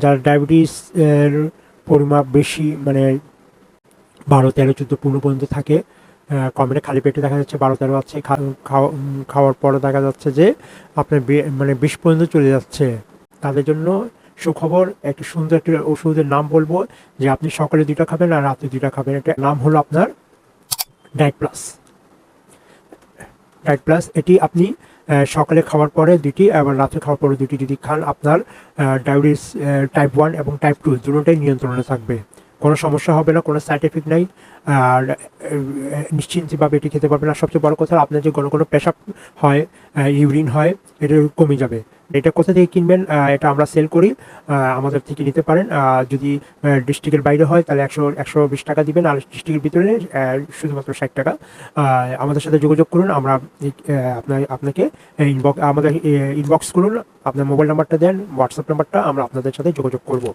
যার ডায়াবেটিস এর পরিমাপ বেশি, মানে 12, 13, 14, 15 পর্যন্ত থাকে, কমেন্টে খালি পেটে দেখা যাচ্ছে 12, 13 আছে, খাওয়ার পরে দেখা যাচ্ছে যে আপনার মানে 20 পর্যন্ত চলে যাচ্ছে। তাদের জন্য সুখবর, একটি সুন্দর একটি ওষুধের নাম বলবো, যে আপনি সকালে 2টা খাবেন আর রাতে 2টা খাবেন। এটার নাম হলো আপনার ডায়েট প্লাস। ডায়েট প্লাস এটি আপনি সকালে খাওয়ার পরে 2টি এবং রাতে খাওয়ার পরে 2টি যদি খান, আপনার ডায়াবেটিস টাইপ 1 এবং টাইপ 2 দুটোটাই নিয়ন্ত্রণে থাকবে। কোনো সমস্যা হবে না, কোনো সাইড এফেক্ট নাই। আর নিশ্চিন্তভাবে এটি খেতে পারবেন। আর সবচেয়ে বড় কথা, আপনার যে ঘন ঘন পেশাব হয়, ইউরিন হয়, এটা কমে যাবে। এটা কোথা থেকে কিনবেন? এটা আমরা সেল করি, আমাদের থেকে নিতে পারেন। যদি ডিস্ট্রিক্টের বাইরে হয় তাহলে 120 টাকা দিবেন, আর ডিস্ট্রিক্টের ভিতরে শুধুমাত্র 60 টাকা। আমাদের সাথে যোগাযোগ করুন। আমরা আপনাকে আমাদের ইনবক্স করুন, আপনার মোবাইল নাম্বারটা দেন, হোয়াটসঅ্যাপ নাম্বারটা, আমরা আপনাদের সাথে যোগাযোগ করব।